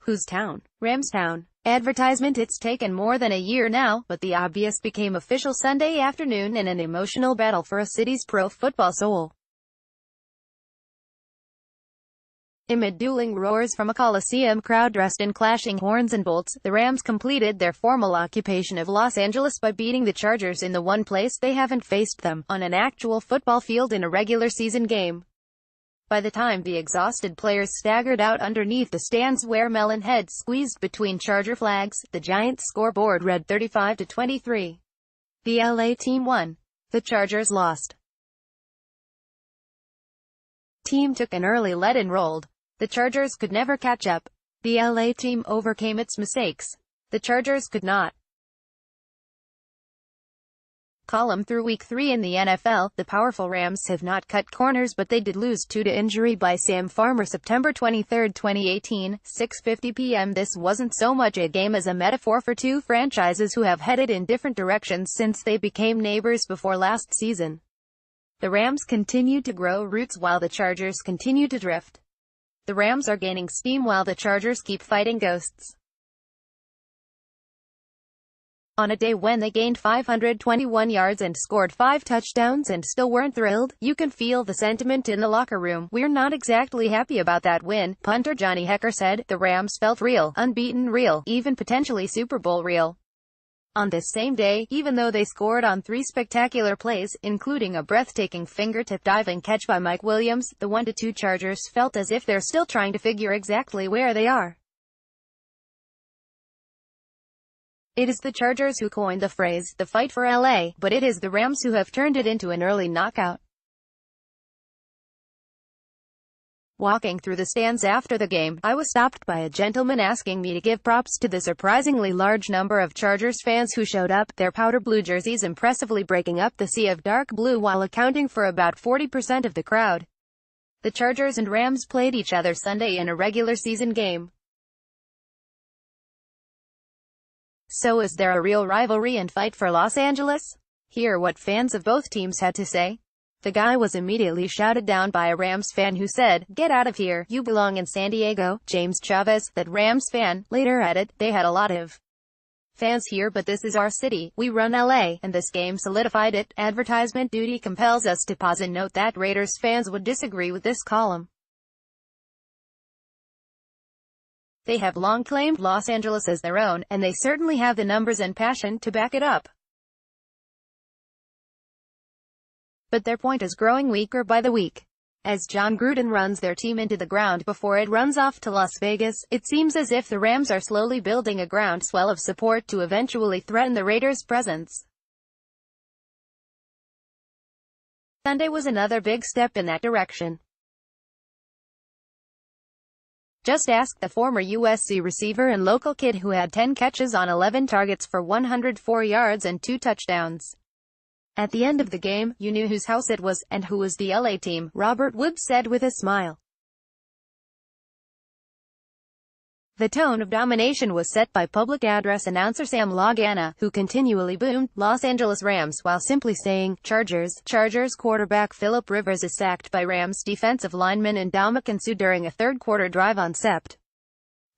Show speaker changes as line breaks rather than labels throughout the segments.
Whose town? Ramstown. Advertisement. It's taken more than a year now, but the obvious became official Sunday afternoon in an emotional battle for a city's pro football soul. Amid dueling roars from a Coliseum crowd dressed in clashing horns and bolts, the Rams completed their formal occupation of Los Angeles by beating the Chargers in the one place they haven't faced them, on an actual football field in a regular season game. By the time the exhausted players staggered out underneath the stands where melon heads squeezed between Charger flags, the Giants' scoreboard read 35-23. The LA team won. The Chargers lost. Team took an early lead and rolled. The Chargers could never catch up. The LA team overcame its mistakes. The Chargers could not. Column through Week 3 in the NFL, the powerful Rams have not cut corners, but they did lose 2 to injury by Sam Farmer September 23, 2018, 6:50 p.m. This wasn't so much a game as a metaphor for two franchises who have headed in different directions since they became neighbors before last season. The Rams continue to grow roots while the Chargers continue to drift. The Rams are gaining steam while the Chargers keep fighting ghosts. On a day when they gained 521 yards and scored 5 touchdowns and still weren't thrilled, you can feel the sentiment in the locker room. "We're not exactly happy about that win," punter Johnny Hekker said. The Rams felt real, unbeaten real, even potentially Super Bowl real. On this same day, even though they scored on 3 spectacular plays, including a breathtaking fingertip diving catch by Mike Williams, the 1-2 Chargers felt as if they're still trying to figure exactly where they are. It is the Chargers who coined the phrase, "the fight for LA," but it is the Rams who have turned it into an early knockout. Walking through the stands after the game, I was stopped by a gentleman asking me to give props to the surprisingly large number of Chargers fans who showed up, their powder blue jerseys impressively breaking up the sea of dark blue while accounting for about 40% of the crowd. The Chargers and Rams played each other Sunday in a regular season game. So is there a real rivalry and fight for Los Angeles? Hear what fans of both teams had to say. The guy was immediately shouted down by a Rams fan who said, "Get out of here, you belong in San Diego." James Chavez, that Rams fan, later added, "They had a lot of fans here, but this is our city, we run LA, and this game solidified it." Advertisement duty compels us to pause and note that Raiders fans would disagree with this column. They have long claimed Los Angeles as their own, and they certainly have the numbers and passion to back it up. But their point is growing weaker by the week. As John Gruden runs their team into the ground before it runs off to Las Vegas, it seems as if the Rams are slowly building a groundswell of support to eventually threaten the Raiders' presence. Sunday was another big step in that direction. Just ask the former USC receiver and local kid who had 10 catches on 11 targets for 104 yards and 2 touchdowns. At the end of the game, you knew whose house it was, and who was the LA team, Robert Woods said with a smile. The tone of domination was set by public address announcer Sam Lagana, who continually boomed, "Los Angeles Rams," while simply saying, "Chargers." Chargers quarterback Philip Rivers is sacked by Rams defensive lineman Ndamukong Suh during a third-quarter drive on Sept.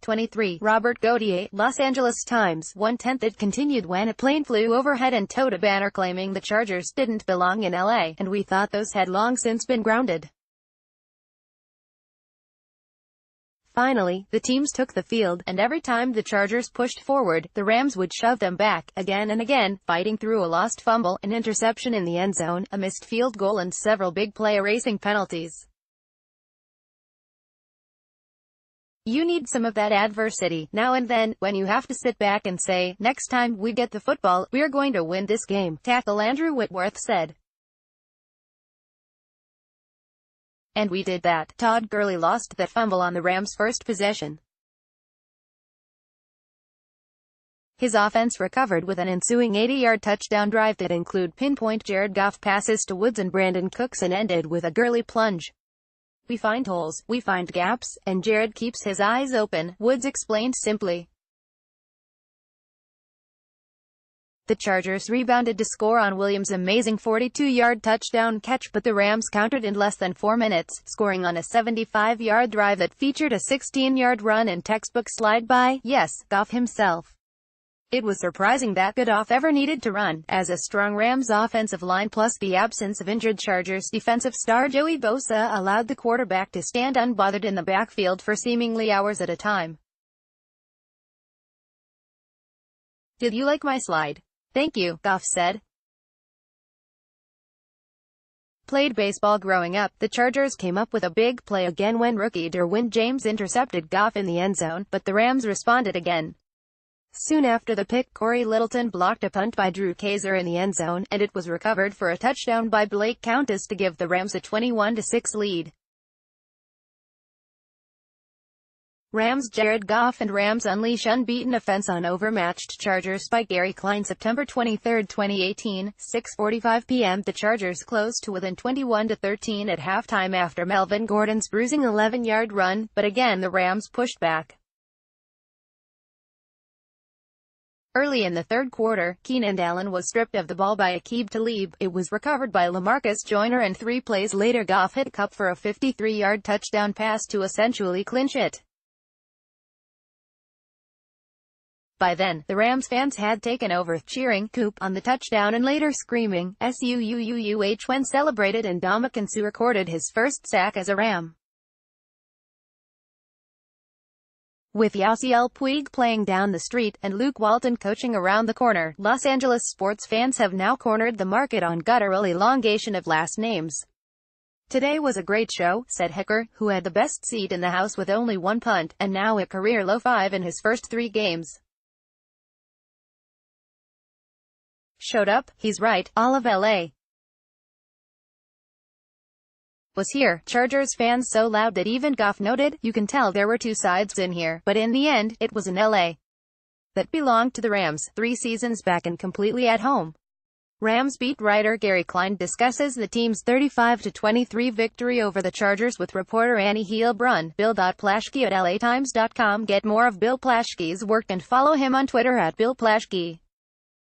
23. Robert Gauthier, Los Angeles Times, 1/10. It continued when a plane flew overhead and towed a banner claiming the Chargers didn't belong in LA, and we thought those had long since been grounded. Finally, the teams took the field, and every time the Chargers pushed forward, the Rams would shove them back, again and again, fighting through a lost fumble, an interception in the end zone, a missed field goal and several big-play erasing penalties. You need some of that adversity, now and then, when you have to sit back and say, "Next time we get the football, we're going to win this game," tackle Andrew Whitworth said. And we did that. Todd Gurley lost that fumble on the Rams' first possession. His offense recovered with an ensuing 80-yard touchdown drive that included pinpoint Jared Goff passes to Woods and Brandon Cooks and ended with a Gurley plunge. "We find holes, we find gaps, and Jared keeps his eyes open," Woods explained simply. The Chargers rebounded to score on Williams' amazing 42-yard touchdown catch, but the Rams countered in less than 4 minutes, scoring on a 75-yard drive that featured a 16-yard run and textbook slide by, yes, Goff himself. It was surprising that Goff ever needed to run, as a strong Rams offensive line plus the absence of injured Chargers defensive star Joey Bosa allowed the quarterback to stand unbothered in the backfield for seemingly hours at a time. "Did you like my slide?" "Thank you," Goff said. Played baseball growing up, the Chargers came up with a big play again when rookie Derwin James intercepted Goff in the end zone, but the Rams responded again. Soon after the pick, Corey Littleton blocked a punt by Drew Kaiser in the end zone, and it was recovered for a touchdown by Blake Countess to give the Rams a 21-6 lead. Rams Jared Goff and Rams unleash unbeaten offense on overmatched Chargers by Gary Klein. September 23, 2018, 6:45 p.m. The Chargers closed to within 21-13 at halftime after Melvin Gordon's bruising 11-yard run, but again the Rams pushed back. Early in the third quarter, Keenan Allen was stripped of the ball by Aqib Talib. It was recovered by LaMarcus Joyner, and 3 plays later Goff hit Kupp for a 53-yard touchdown pass to essentially clinch it. By then, the Rams fans had taken over, cheering "Coop" on the touchdown and later screaming "SUUUUH" when celebrated, and Ndamukong Suh recorded his first sack as a Ram. With Yasiel Puig playing down the street, and Luke Walton coaching around the corner, Los Angeles sports fans have now cornered the market on guttural elongation of last names. "Today was a great show," said Hekker, who had the best seat in the house with only 1 punt, and now a career-low 5 in his first 3 games. "Showed up, he's right, all of LA was here." Chargers fans so loud that even Goff noted, "You can tell there were 2 sides in here, but in the end, it was an LA that belonged to the Rams 3 seasons back and completely at home." Rams beat writer Gary Klein discusses the team's 35-23 victory over the Chargers with reporter Annie Heilbrunn. Bill.Plaschke at LAtimes.com. Get more of Bill Plaschke's work and follow him on Twitter at Bill Plaschke.